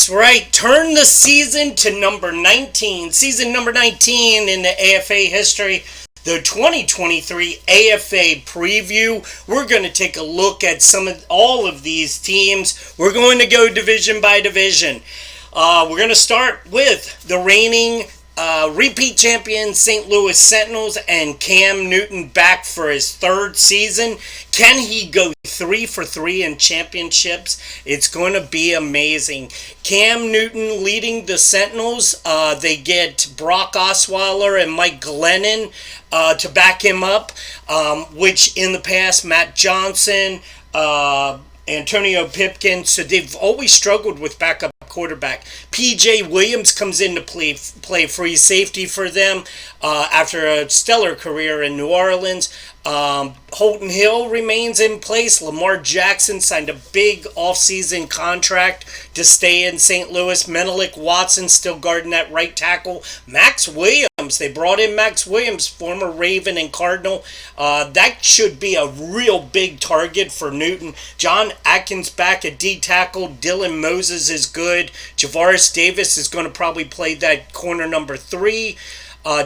That's right. Turn the season to number 19. Season number 19 in the AFA history. The 2023 AFA Preview. We're going to take a look at all of these teams. We're going to go division by division. We're going to start with the reigning repeat champion St. Louis Sentinels and Cam Newton back for his third season. Can he go 3 for 3 in championships? It's going to be amazing. Cam Newton leading the Sentinels. They get Brock Osweiler and Mike Glennon to back him up, which in the past, Matt Johnson, Antonio Pipkin, so they've always struggled with backup quarterback. P.J. Williams comes in to play free safety for them after a stellar career in New Orleans. Holton Hill remains in place. Lamar Jackson signed a big offseason contract to stay in St. Louis. Menelik Watson still guarding that right tackle. Max Williams, they brought in Max Williams, former Raven and Cardinal. That should be a real big target for Newton. John Atkins back at D tackle. Dylan Moses is good. Javaris Davis is going to probably play that corner number 3.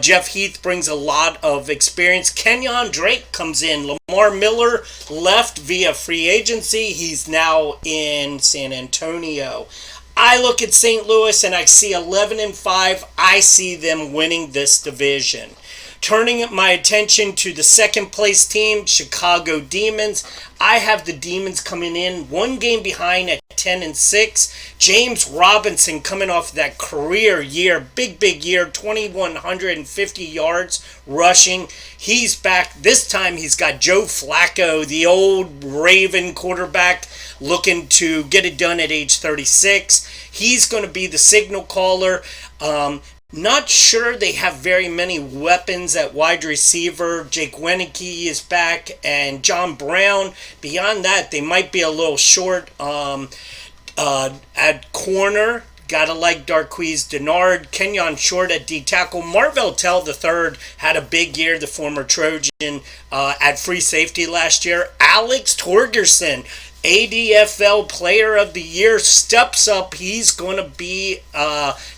Jeff Heath brings a lot of experience. Kenyon Drake comes in. Lamar Miller left via free agency. He's now in San Antonio. I look at St. Louis and I see 11-5. I see them winning this division. Turning my attention to the second place team, Chicago Demons. I have the Demons coming in one game behind at 10-6. James Robinson coming off that career year, big year, 2,150 yards rushing. He's back. This time he's got Joe Flacco, the old Raven quarterback, looking to get it done at age 36. He's going to be the signal caller. Not sure they have very many weapons at wide receiver. Jake Wenicky is back and John Brown. Beyond that, they might be a little short at corner. Gotta like Darqueze Dennard. Kenyon Short at D-tackle. Marvell Tell III had a big year, the former Trojan, at free safety last year. Alex Torgerson, ADFL Player of the Year, steps up. He's going to be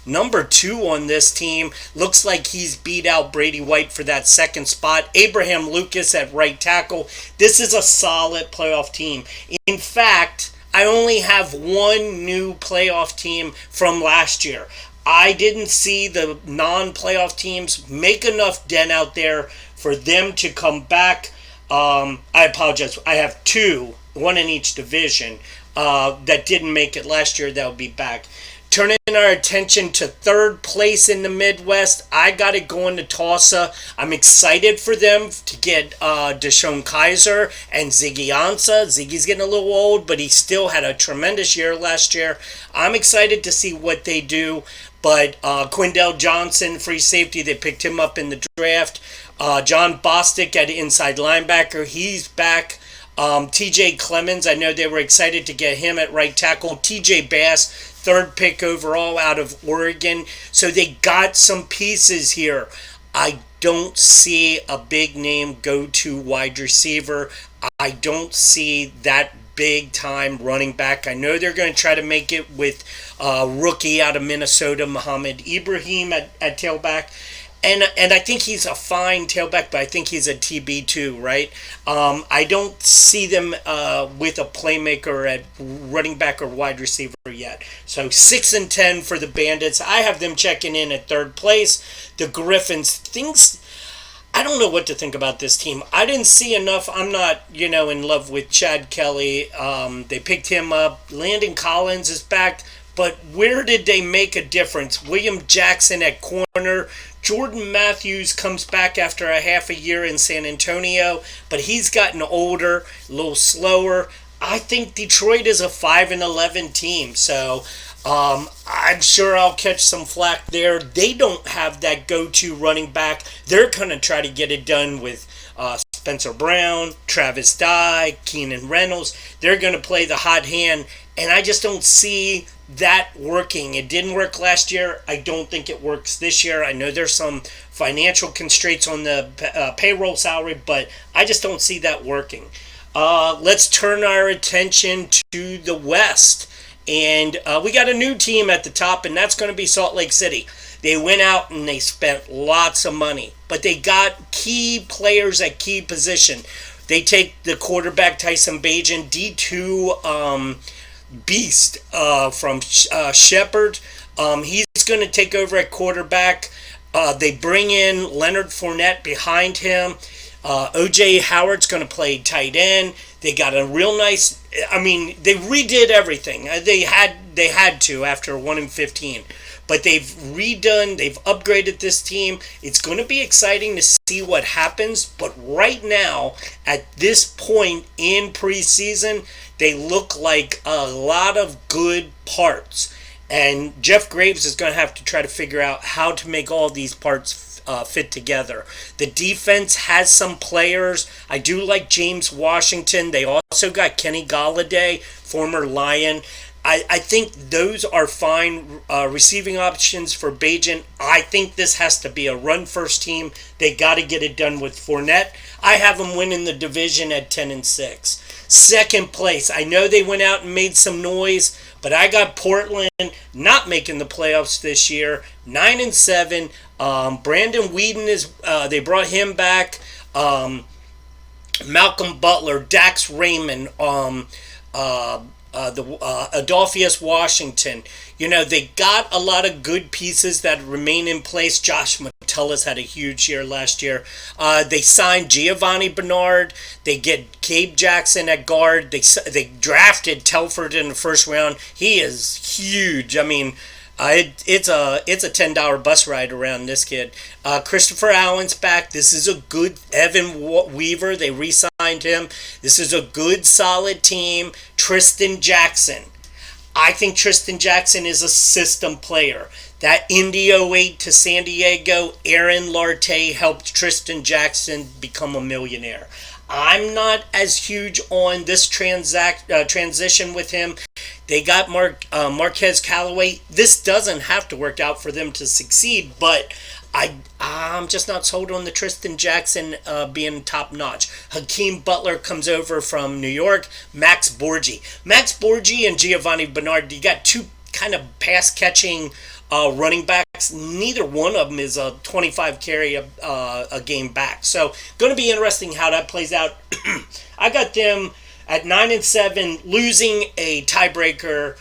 number 2 on this team. Looks like he's beat out Brady White for that second spot. Abraham Lucas at right tackle. This is a solid playoff team. In fact, I only have one new playoff team from last year. I didn't see the non-playoff teams make enough dent out there for them to come back. I apologize. I have 2. One in each division, that didn't make it last year, that will be back. Turning our attention to third place in the Midwest, I got it going to Tulsa. I'm excited for them to get Deshaun Kaiser and Ziggy Ansah. Ziggy's getting a little old, but he still had a tremendous year last year. I'm excited to see what they do. But Quindell Johnson, free safety, they picked him up in the draft. John Bostic at inside linebacker, he's back. TJ Clemens, I know they were excited to get him at right tackle. TJ Bass, 3rd pick overall out of Oregon. So they got some pieces here. I don't see a big name go to wide receiver. I don't see that big time running back. I know they're going to try to make it with rookie out of Minnesota, Muhammad Ibrahim at tailback. And I think he's a fine tailback, but I think he's a TB2, right? I don't see them with a playmaker at running back or wide receiver yet. So 6-10 for the Bandits. I have them checking in at 3rd place. The Griffins, I don't know what to think about this team. I didn't see enough. I'm not, in love with Chad Kelly. They picked him up. Landon Collins is back. But where did they make a difference? William Jackson at corner. Jordan Matthews comes back after a half a year in San Antonio, but he's gotten older, a little slower. I think Detroit is a 5-11 team, so I'm sure I'll catch some flack there. They don't have that go-to running back. They're going to try to get it done with Spencer Brown, Travis Dye, Keenan Reynolds. They're going to play the hot hand, and I just don't see that working. It didn't work last year. I don't think it works this year. I know there's some financial constraints on the payroll salary, but I just don't see that working. Let's turn our attention to the West. And we got a new team at the top, and that's going to be Salt Lake City. They went out and they spent lots of money, but they got key players at key position. They take the quarterback Tyson Bagent, D2 beast from Shepherd. He's going to take over at quarterback. They bring in Leonard Fournette behind him. O.J. Howard's going to play tight end. They got a real nice. I mean, they redid everything. They had to after 1-15, but they've redone. They've upgraded this team. It's going to be exciting to see what happens. But right now, at this point in preseason, they look like a lot of good parts. And Jeff Graves is going to have to try to figure out how to make all these parts fit together. The defense has some players. I do like James Washington. They also got Kenny Galladay, former Lion. I think those are fine receiving options for Bagent. I think this has to be a run-first team. They got to get it done with Fournette. I have them winning the division at 10-6. Second place, I know they went out and made some noise, but I got Portland not making the playoffs this year. 9-7. Brandon Whedon is. They brought him back. Malcolm Butler, Dax Raymond, Adolphus Washington. You know, they got a lot of good pieces that remain in place. Josh Metellus had a huge year last year. They signed Giovanni Bernard. They get Gabe Jackson at guard. They drafted Telford in the first round. He is huge. I mean, it's a $10 bus ride around this kid. Christopher Allen's back. This is a good Evan Weaver. They re-signed him. This is a good, solid team. Tristan Jackson. I think Tristan Jackson is a system player. That Indy 08 to San Diego, Aaron Larte helped Tristan Jackson become a millionaire. I'm not as huge on this transition with him. They got Marquez Callaway. This doesn't have to work out for them to succeed, but I'm just not sold on the Tristan Jackson being top notch. Hakeem Butler comes over from New York. Max Borgi and Giovanni Bernard. You got two kind of pass catching running backs. Neither one of them is a 25 carry a game back. So going to be interesting how that plays out. I got them at 9-7, losing a tiebreaker.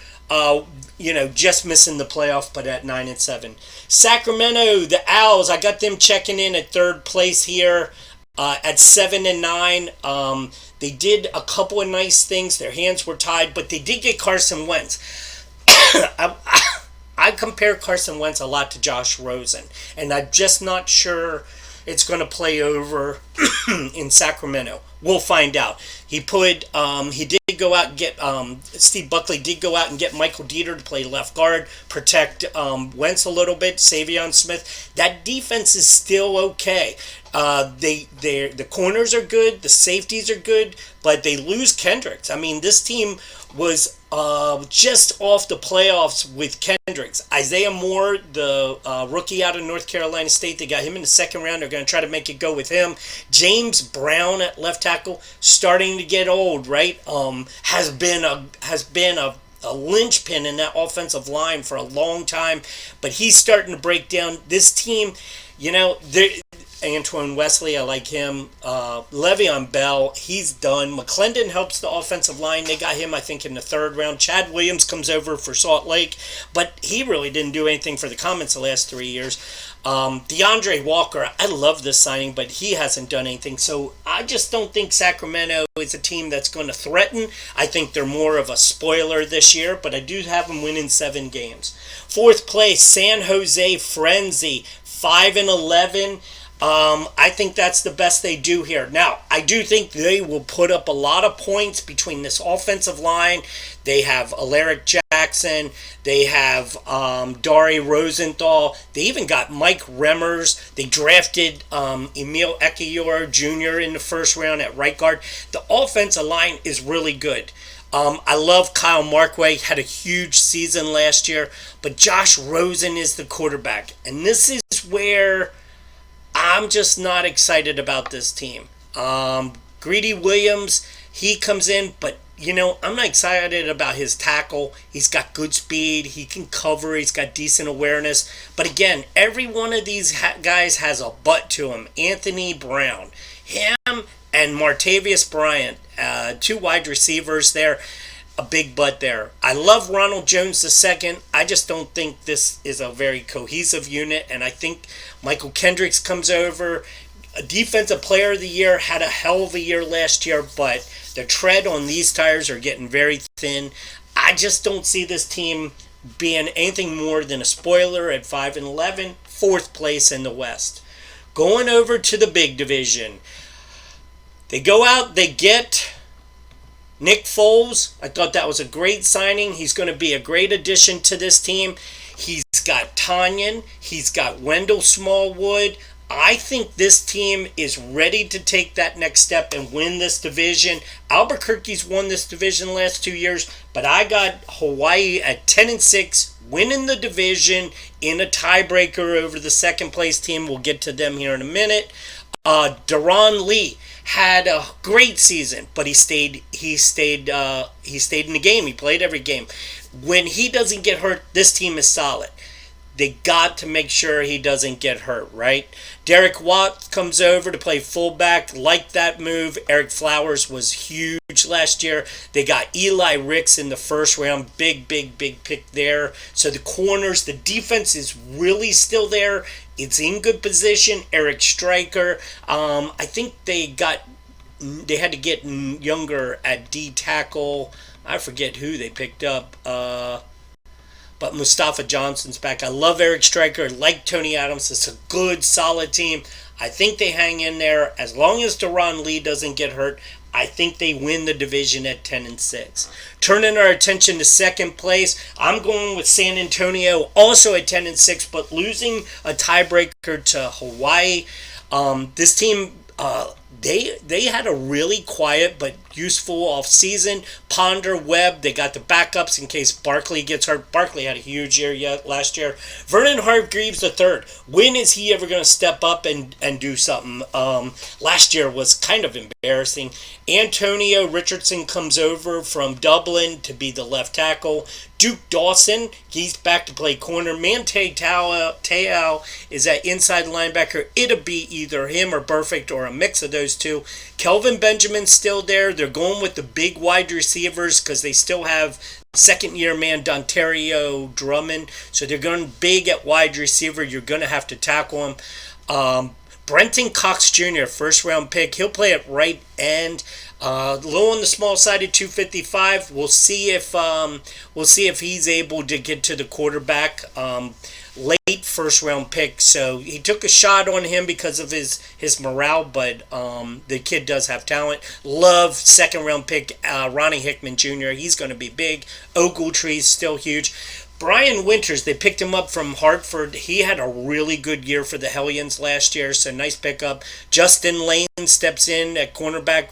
Just missing the playoff, but at 9-7. Sacramento, the Owls, I got them checking in at third place here at 7-9. They did a couple of nice things. Their hands were tied, but they did get Carson Wentz. I compare Carson Wentz a lot to Josh Rosen, and I'm just not sure it's going to play over in Sacramento. We'll find out. He did go out and get, Steve Buckley did go out and get Michael Dieter to play left guard, protect Wentz a little bit, Savion Smith. That defense is still okay. The corners are good, the safeties are good, but they lose Kendricks. I mean, this team was just off the playoffs with Kendricks. Isaiah Moore, the rookie out of North Carolina State, they got him in the second round. They're going to try to make it go with him. James Brown at left tackle, starting to get old, right? Has been a linchpin in that offensive line for a long time, but he's starting to break down. This team, Antoine Wesley, I like him. Le'Veon Bell, he's done. McClendon helps the offensive line. They got him, I think, in the third round. Chad Williams comes over for Salt Lake, but he really didn't do anything for the Comets the last 3 years. DeAndre Walker, I love this signing, but he hasn't done anything. So I just don't think Sacramento is a team that's going to threaten. I think they're more of a spoiler this year, but I do have them winning 7 games. Fourth place, San Jose Frenzy, 5-11. I think that's the best they do here. Now, I do think they will put up a lot of points between this offensive line. They have Alaric Jackson. They have Dari Rosenthal. They even got Mike Remmers. They drafted Emil Ekiyor Jr. in the first round at right guard. The offensive line is really good. I love Kyle Markway, had a huge season last year, but Josh Rosen is the quarterback. And this is where I'm just not excited about this team. Greedy Williams, he comes in, but I'm not excited about his tackle. He's got good speed. He can cover. He's got decent awareness. But again, every one of these guys has a butt to him. Anthony Brown, him, and Martavius Bryant, two wide receivers there. A big butt there. I love Ronald Jones II. I just don't think this is a very cohesive unit. And I think Michael Kendricks comes over. A defensive player of the year, had a hell of a year last year, but the tread on these tires are getting very thin. I just don't see this team being anything more than a spoiler at 5-11, fourth place in the West. Going over to the big division. They go out, they get Nick Foles. I thought that was a great signing. He's going to be a great addition to this team. He's got Tanyan. He's got Wendell Smallwood. I think this team is ready to take that next step and win this division. Albuquerque's won this division the last 2 years, but I got Hawaii at 10-6, winning the division in a tiebreaker over the second place team. We'll get to them here in a minute. Deron Lee had a great season, but he stayed in the game. He played every game. When he doesn't get hurt, this team is solid. They got to make sure he doesn't get hurt, right? Derek Watt comes over to play fullback. Like that move. Eric Flowers was huge last year. They got Eli Ricks in the first round. Big pick there. So the corners, the defense is really still there. It's in good position. Eric Stryker. I think they had to get younger at D tackle. I forget who they picked up. But Mustafa Johnson's back. I love Eric Stryker. Like Tony Adams. It's a good, solid team. I think they hang in there. As long as Deron Lee doesn't get hurt, I think they win the division at 10-6. Turning our attention to second place, I'm going with San Antonio, also at 10-6, but losing a tiebreaker to Hawaii. This team, they had a really quiet but useful offseason. Ponder, Webb, they got the backups in case Barkley gets hurt. Barkley had a huge year last year. Vernon Hargreaves III. When is he ever going to step up and do something? Last year was kind of embarrassing. Antonio Richardson comes over from Dublin to be the left tackle. Duke Dawson, he's back to play corner. Manti Te'o is at inside linebacker. It'll be either him or Perfect or a mix of those two. Kelvin Benjamin's still there. They're going with the big wide receivers because they still have second-year man Dontario Drummond. So they're going big at wide receiver. You're going to have to tackle him. Brenton Cox Jr., first-round pick. He'll play at right end. Low on the small side at 255. We'll see if he's able to get to the quarterback. Late first round pick, so he took a shot on him because of his morale, but the kid does have talent. Love second round pick Ronnie Hickman Jr. He's going to be big. Ogletree's still huge. Brian Winters, they picked him up from Hartford. He had a really good year for the Hellions last year, so nice pickup. Justin Lane steps in at cornerback,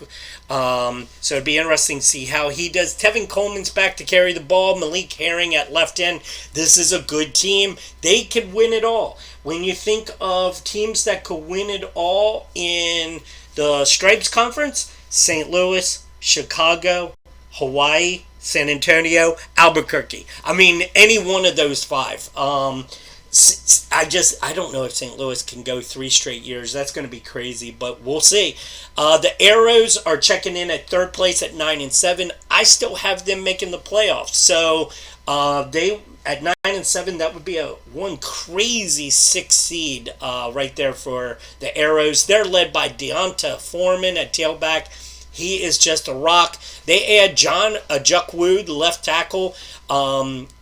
so it'd be interesting to see how he does. Tevin Coleman's back to carry the ball. Malik Herring at left end. This is a good team. They could win it all. When you think of teams that could win it all in the Stripes Conference, St. Louis, Chicago, Hawaii, San Antonio, Albuquerque. I mean, any one of those five. I don't know if St. Louis can go 3 straight years. That's going to be crazy, but we'll see. The Arrows are checking in at third place at 9-7. I still have them making the playoffs. So they at 9-7, that would be a one crazy 6 seed right there for the Arrows. They're led by Deonta Foreman at tailback. He is just a rock. They add John Ajukwu, the left tackle,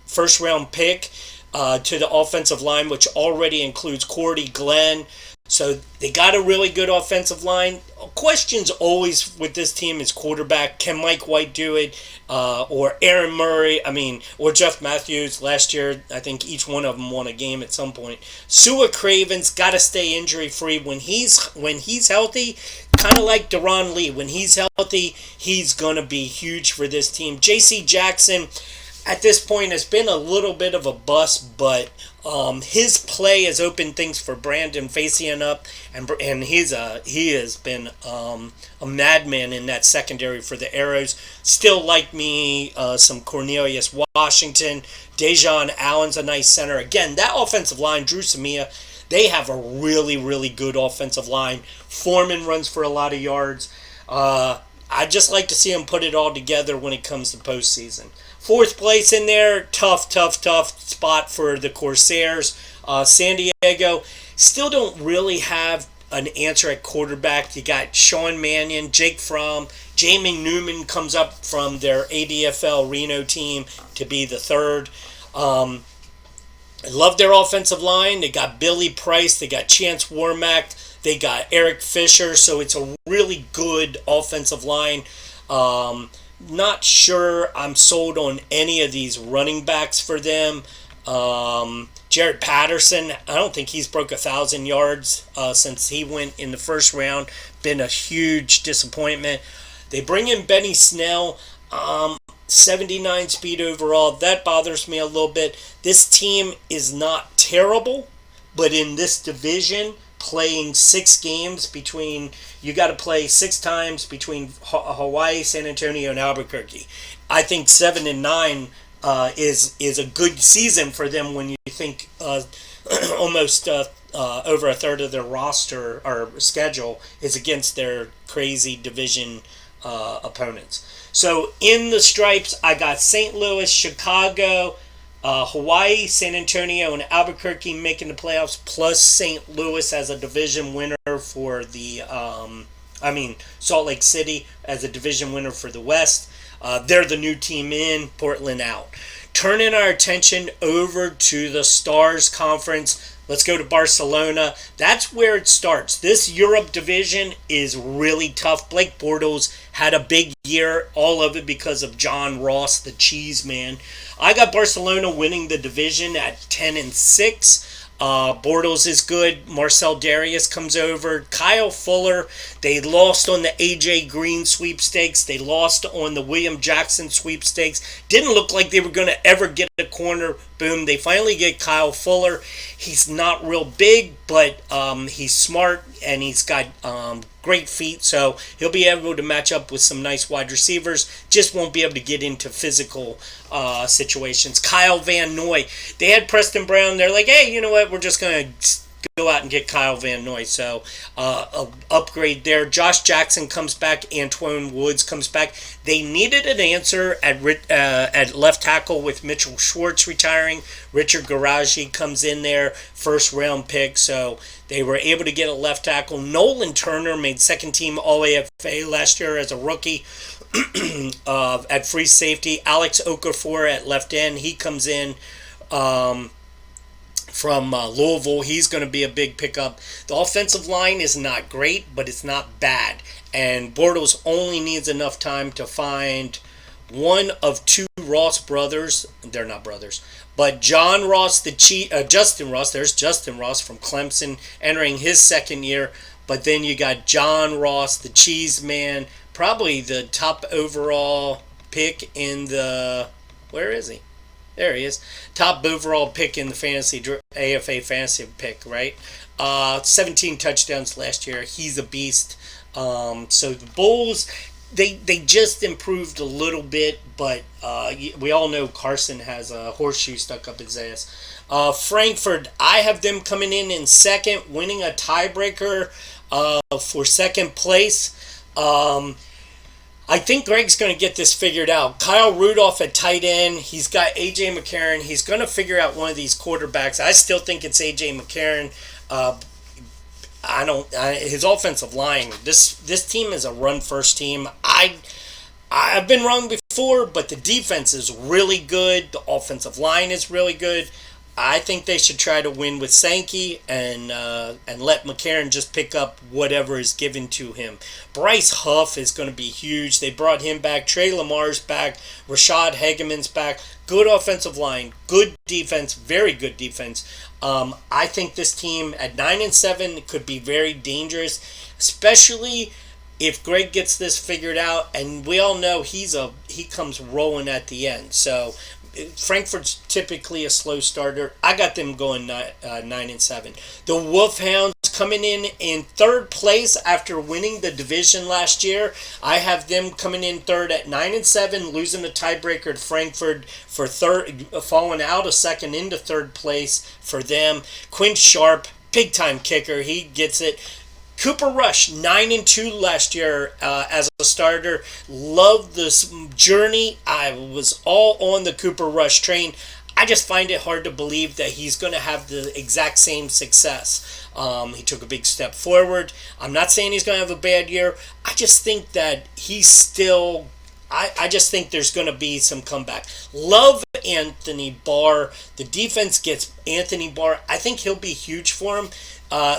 first round pick, to the offensive line, which already includes Cordy Glenn. So they got a really good offensive line. Questions always with this team is quarterback. Can Mike White do it? Or Aaron Murray? Or Jeff Matthews. Last year, I think each one of them won a game at some point. Sua Craven's got to stay injury free. When he's healthy, kind of like Deron Lee. When he's healthy, he's gonna be huge for this team. J.C. Jackson, at this point, has been a little bit of a bust, but His play has opened things for Brandon Facian up, and he has been a madman in that secondary for the Arrows. Still like me some Cornelius Washington, Dejon Allen's a nice center. Again, that offensive line, Drew Samia, they have a really, really good offensive line. Foreman runs for a lot of yards. I just like to see them put it all together when it comes to postseason. Fourth place in there, tough spot for the Corsairs. San Diego still don't really have an answer at quarterback. You got Sean Mannion, Jake Fromm, Jamie Newman comes up from their ADFL Reno team to be the third. I love their offensive line. They got Billy Price, they got Chance Warmack, they got Eric Fisher, so it's a really good offensive line. Not sure I'm sold on any of these running backs for them. Jared Patterson, I don't think he's broke 1,000 yards since he went in the first round. Been a huge disappointment. They bring in Benny Snell, 79 speed overall. That bothers me a little bit. This team is not terrible, but in this division, playing 6 games between, you got to play 6 times between Hawaii, San Antonio, and Albuquerque. I think 7-9 is a good season for them when you think almost over a third of their roster or schedule is against their crazy division opponents. So in the stripes, I got St. Louis, Chicago, Hawaii, San Antonio, and Albuquerque making the playoffs, plus St. Louis as a division winner for the, Salt Lake City as a division winner for the West. They're the new team in, Portland out. Turning our attention over to the Stars Conference. Let's go to Barcelona. That's where it starts. This Europe division is really tough. Blake Bortles had a big year, all of it because of John Ross, the cheese man. I got Barcelona winning the division at 10-6. Bortles is good. Marcel Darius comes over. Kyle Fuller, they lost on the AJ Green sweepstakes. They lost on the William Jackson sweepstakes. Didn't look like they were going to ever get a corner. Boom, they finally get Kyle Fuller. He's not real big, but he's smart and he's got great feet, so he'll be able to match up with some nice wide receivers. Just won't be able to get into physical situations. Kyle Van Noy, they had Preston Brown. They're like, hey, you know what? We're just going to go out and get Kyle Van Noy. So upgrade there. Josh Jackson comes back. Antoine Woods comes back. They needed an answer at left tackle with Mitchell Schwartz retiring. Richard Garaji comes in there, first round pick. So they were able to get a left tackle. Nolan Turner made second team All-AFA last year as a rookie at free safety. Alex Okafor at left end. He comes in from Louisville. He's going to be a big pickup. The offensive line is not great, but it's not bad. And Bortles only needs enough time to find one of 2 Ross brothers. They're not brothers. But John Ross, Justin Ross, there's Justin Ross from Clemson entering his second year. But then you got John Ross, the cheese man, probably the top overall pick in the, where is he? There he is. Top overall pick in the fantasy AFA fantasy pick, right? 17 touchdowns last year. He's a beast. So the Bulls, they just improved a little bit, but we all know Carson has a horseshoe stuck up his ass. Frankfurt, I have them coming in second, winning a tiebreaker for second place. I think Greg's going to get this figured out. Kyle Rudolph at tight end. He's got A.J. McCarron. He's going to figure out one of these quarterbacks. I still think it's A.J. McCarron. His offensive line. This team is a run-first team. I've been wrong before, but the defense is really good. The offensive line is really good. I think they should try to win with Sankey and let McCarron just pick up whatever is given to him. Bryce Huff is going to be huge. They brought him back. Trey Lamar's back. Rashad Hageman's back. Good offensive line. Good defense. Very good defense. I think this team at 9-7 could be very dangerous, especially if Greg gets this figured out. And we all know he comes rolling at the end. So Frankfurt's typically a slow starter. I got them going 9-7. The Wolfhounds coming in third place after winning the division last year. I have them coming in third at 9-7, losing a tiebreaker to Frankfurt for third, falling out a second into third place for them. Quinn Sharp, big time kicker, he gets it. Cooper Rush, 9-2 last year as a starter. Love this journey. I was all on the Cooper Rush train. I just find it hard to believe that he's going to have the exact same success. He took a big step forward. I'm not saying he's going to have a bad year. I just think that he's still... I just think there's going to be some comeback. Love Anthony Barr. The defense gets Anthony Barr. I think he'll be huge for him.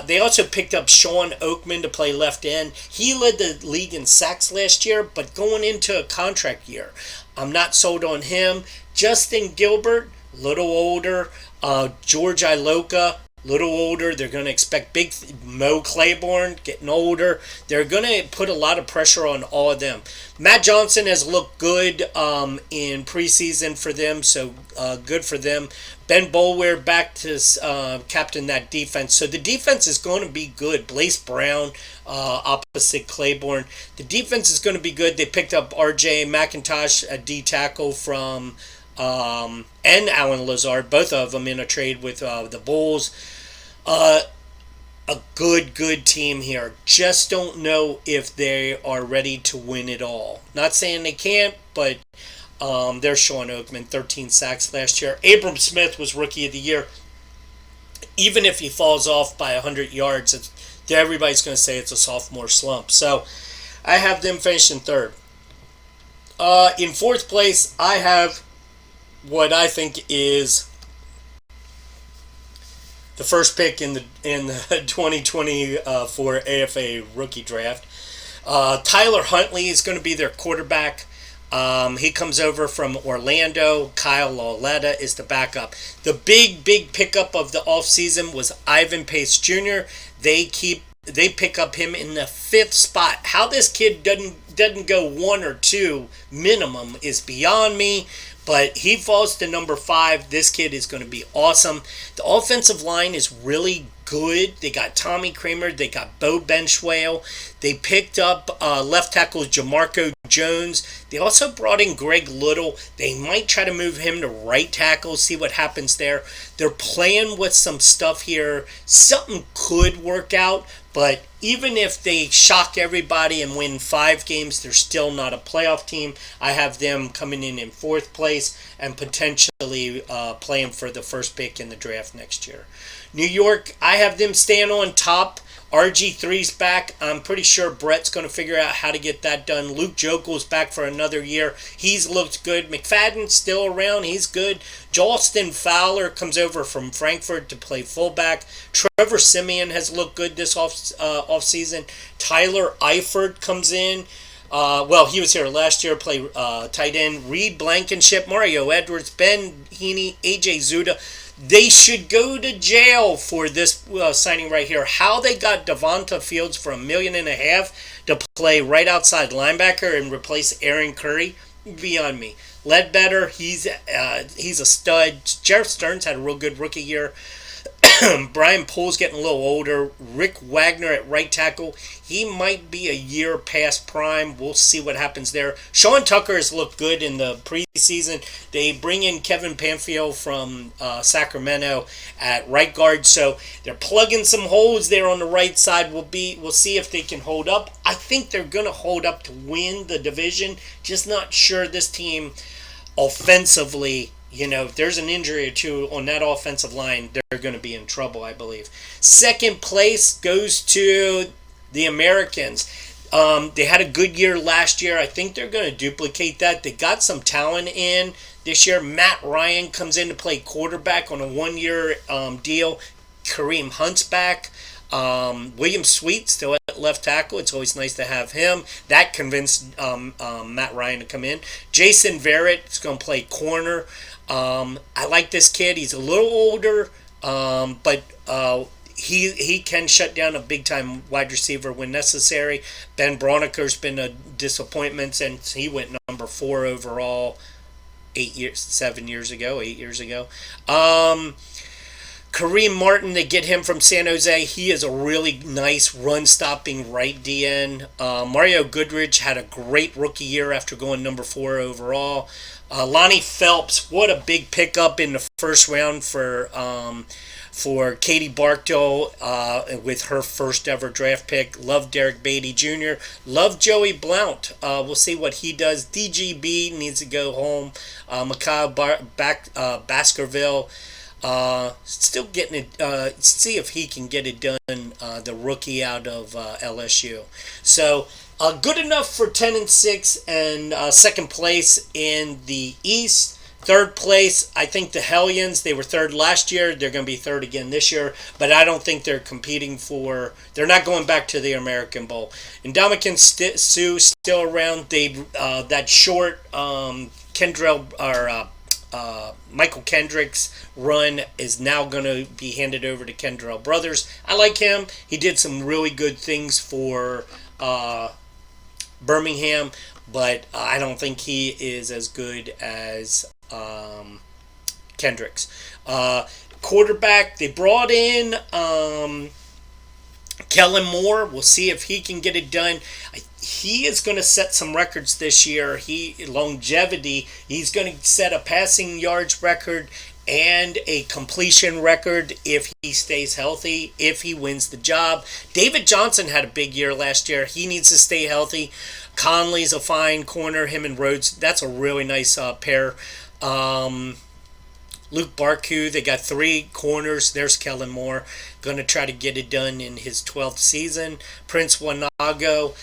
They also picked up Sean Oakman to play left end. He led the league in sacks last year, but going into a contract year, I'm not sold on him. Justin Gilbert, little older. George Iloka, little older. They're going to expect big Mo Claiborne, getting older. They're going to put a lot of pressure on all of them. Matt Johnson has looked good in preseason for them, so good for them. Ben Boulware back to captain that defense. So the defense is going to be good. Blaise Brown opposite Claiborne. The defense is going to be good. They picked up R.J. McIntosh, a D tackle from... and Alan Lazard, both of them in a trade with the Bulls. A good team here. Just don't know if they are ready to win it all. Not saying they can't, but there's Sean Oakman, 13 sacks last year. Abram Smith was Rookie of the Year. Even if he falls off by 100 yards, everybody's going to say it's a sophomore slump. So I have them finishing third. In fourth place, I have what I think is the first pick in the 2024 AFA rookie draft. Tyler Huntley is going to be their quarterback. He comes over from Orlando. Kyle Lauletta is the backup. The big pickup of the offseason was Ivan Pace Jr. They pick up him in the 5th spot. How this kid doesn't go 1 or 2 minimum is beyond me. But he falls to number 5. This kid is going to be awesome. The offensive line is really good. They got Tommy Kramer. They got Bo Benchwale. They picked up left tackle Jamarco Jones. They also brought in Greg Little. They might try to move him to right tackle, see what happens there. They're playing with some stuff here. Something could work out, but even if they shock everybody and win 5 games, they're still not a playoff team. I have them coming in 4th place and potentially playing for the first pick in the draft next year. New York, I have them staying on top. RG3's back. I'm pretty sure Brett's going to figure out how to get that done. Luke Jokel's back for another year. He's looked good. McFadden's still around. He's good. Jalston Fowler comes over from Frankfurt to play fullback. Trevor Simeon has looked good this offseason. Tyler Eifert comes in. He was here last year, played tight end. Reed Blankenship, Mario Edwards, Ben Heaney, AJ Zuda. They should go to jail for this signing right here. How they got Devonta Fields for $1.5 million to play right outside linebacker and replace Aaron Curry, beyond me. Ledbetter, he's a stud. Jeff Stearns had a real good rookie year. Brian Pohl's getting a little older. Rick Wagner at right tackle. He might be a year past prime. We'll see what happens there. Sean Tucker has looked good in the preseason. They bring in Kevin Panfield from Sacramento at right guard. So they're plugging some holes there on the right side. We'll see if they can hold up. I think they're going to hold up to win the division. Just not sure this team offensively. If there's an injury or two on that offensive line, they're going to be in trouble, I believe. Second place goes to the Americans. They had a good year last year. I think they're going to duplicate that. They got some talent in this year. Matt Ryan comes in to play quarterback on a 1-year deal. Kareem Hunt's back. William Sweet still at left tackle. It's always nice to have him. That convinced Matt Ryan to come in. Jason Verrett is going to play corner. I like this kid. He's a little older, but he can shut down a big-time wide receiver when necessary. Ben Broniker's been a disappointment since he went number 4 overall 8 years ago. Kareem Martin, they get him from San Jose. He is a really nice run-stopping right DN. Mario Goodrich had a great rookie year after going number 4 overall. Lonnie Phelps, what a big pickup in the first round for Katie Barkdale with her first ever draft pick. Love Derek Beatty Jr. Love Joey Blount. We'll see what he does. DGB needs to go home. Baskerville. Still getting it. See if he can get it done. The rookie out of LSU. So good enough for 10-6 and second place in the East. Third place, I think the Hellions. They were third last year. They're going to be third again this year, but I don't think they're competing for. They're not going back to the American Bowl. Ndamukong Suh still around. They that short Kendrell or Michael Kendricks run is now going to be handed over to Kendrell Brothers. I like him. He did some really good things for Birmingham, but I don't think he is as good as Kendricks. Quarterback, they brought in Kellen Moore. We'll see if he can get it done. He is going to set some records this year. Longevity. He's going to set a passing yards record and a completion record if he stays healthy, if he wins the job. David Johnson had a big year last year. He needs to stay healthy. Conley's a fine corner. Him and Rhodes, that's a really nice pair. Luke Barku, they got 3 corners. There's Kellen Moore. Going to try to get it done in his 12th season. Prince Wanago.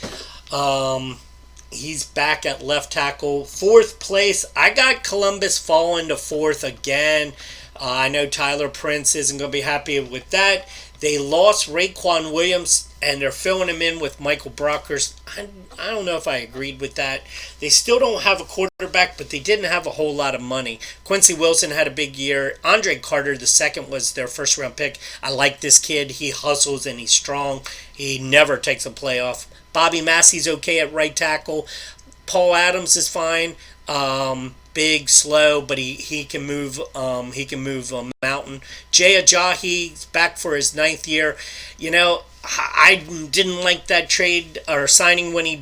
He's back at left tackle. 4th place, I got Columbus falling to 4th again. I know Tyler Prince isn't going to be happy with that. They lost Raekwon Williams, and they're filling him in with Michael Brockers. I don't know if I agreed with that. They still don't have a quarterback, but they didn't have a whole lot of money. Quincy Wilson had a big year. Andre Carter II was their first-round pick. I like this kid. He hustles and he's strong. He never takes a playoff. Bobby Massey's okay at right tackle. Paul Adams is fine. Big, slow, but he can move. He can move a mountain. Jay Ajayi's back for his 9th year. You know, I didn't like that trade or signing when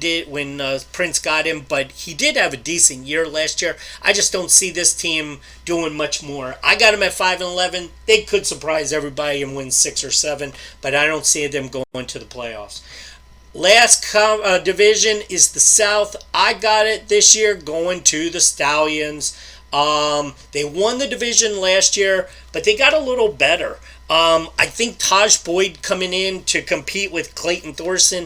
Prince got him, but he did have a decent year last year. I just don't see this team doing much more. I got him at 5-11. They could surprise everybody and win 6 or 7, but I don't see them going to the playoffs. Last division is the South. I got it this year going to the Stallions. They won the division last year, but they got a little better. I think Taj Boyd coming in to compete with Clayton Thorson.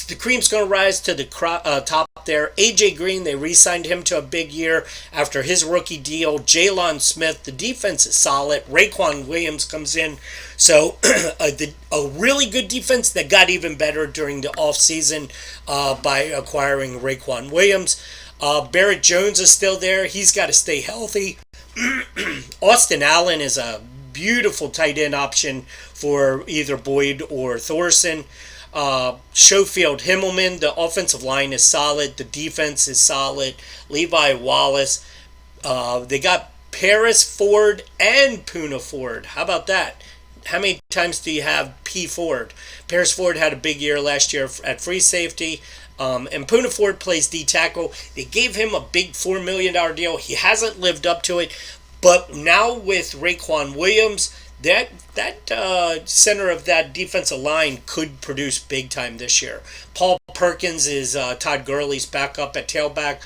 The cream's going to rise to the top there. AJ Green, they re-signed him to a big year after his rookie deal. Jalen Smith, the defense is solid. Raekwon Williams comes in. So a really good defense that got even better during the offseason by acquiring Raekwon Williams. Barrett Jones is still there. He's got to stay healthy. Austin Allen is a beautiful tight end option for either Boyd or Thorson. Schofield Himmelman, the offensive line is solid. The defense is solid. Levi Wallace. They got Paris Ford and Puna Ford. How about that? How many times do you have P. Ford? Paris Ford had a big year last year at free safety. And Puna Ford plays D tackle. They gave him a big $4 million deal. He hasn't lived up to it. But now with Raekwon Williams, that center of that defensive line could produce big time this year. Paul Perkins is Todd Gurley's backup at tailback.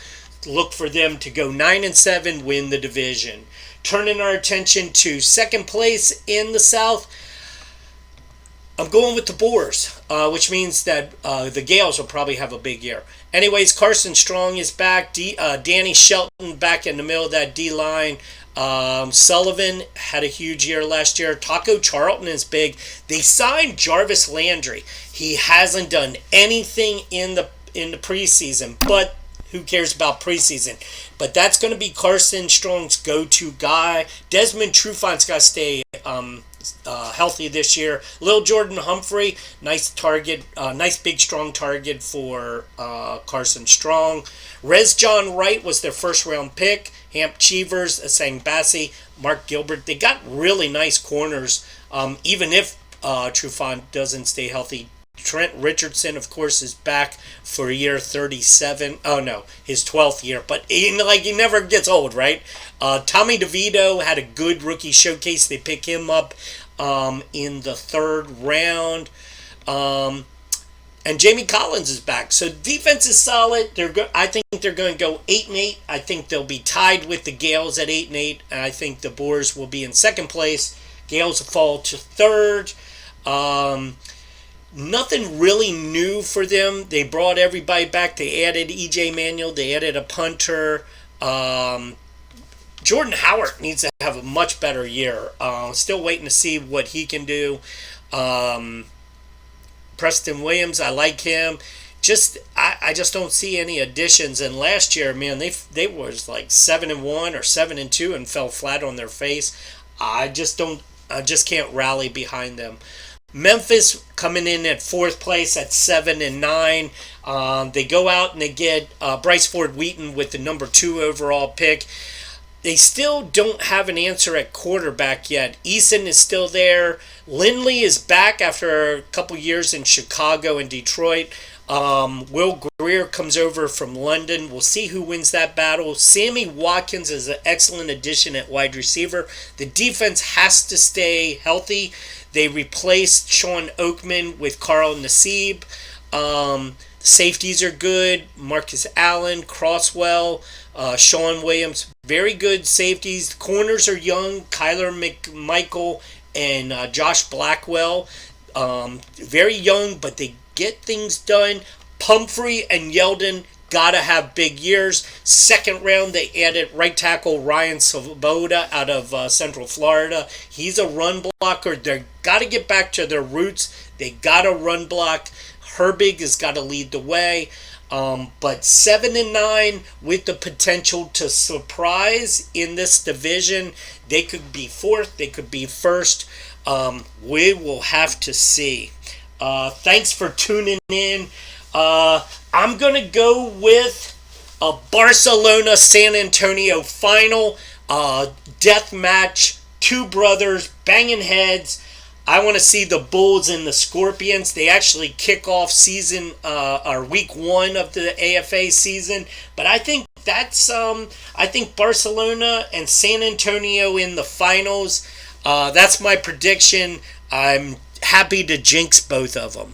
Look for them to go 9-7, win the division. Turning our attention to second place in the South, I'm going with the Boars, which means that the Gales will probably have a big year. Anyways, Carson Strong is back. Danny Shelton back in the middle of that D-line. Sullivan had a huge year last year. Taco Charlton is big. They signed Jarvis Landry. He hasn't done anything in the preseason, but who cares about preseason? But that's going to be Carson Strong's go-to guy. Desmond Trufant's got to stay healthy this year. Lil Jordan Humphrey, nice target, nice big strong target for Carson Strong. Rez John Wright was their first round pick. Hamp Cheevers, Asang Bassi, Mark Gilbert. They got really nice corners, even if Trufant doesn't stay healthy. Trent Richardson, of course, is back for year 37. Oh no, his 12th year, but he never gets old, right? Tommy DeVito had a good rookie showcase. They pick him up in the third round. And Jamie Collins is back. So defense is solid. I think they're going to go 8-8. I think they'll be tied with the Gales at 8-8. And I think the Boars will be in second place. Gales will fall to third. Nothing really new for them. They brought everybody back. They added E.J. Manuel. They added a punter. Jordan Howard needs to have a much better year. Still waiting to see what he can do. Preston Williams, I like him. I just don't see any additions. And last year, man, they was like 7-1 or 7-2 and fell flat on their face. I just can't rally behind them. Memphis coming in at fourth place at 7-9. They go out and they get Bryce Ford Wheaton with the number 2 overall pick. They still don't have an answer at quarterback yet. Eason is still there. Lindley is back after a couple years in Chicago and Detroit. Will Greer comes over from London. We'll see who wins that battle. Sammy Watkins is an excellent addition at wide receiver. The defense has to stay healthy. They replaced Sean Oakman with Carl Nassib. Safeties are good. Marcus Allen, Crosswell, Sean Williams. Very good safeties. Corners are young. Kyler McMichael and Josh Blackwell. Very young, but they get things done. Pumphrey and Yeldon gotta have big years. Second round, they added right tackle Ryan Svoboda out of Central Florida. He's a run blocker. They gotta get back to their roots. They gotta run block. Herbig has got to lead the way. But 7-9 with the potential to surprise in this division. They could be fourth. They could be first. We will have to see. Thanks for tuning in. I'm going to go with a Barcelona-San Antonio final. Death match. Two brothers banging heads. I want to see the Bulls and the Scorpions. They actually kick off season or week 1 of the AFA season. But I think I think Barcelona and San Antonio in the finals. That's my prediction. I'm happy to jinx both of them.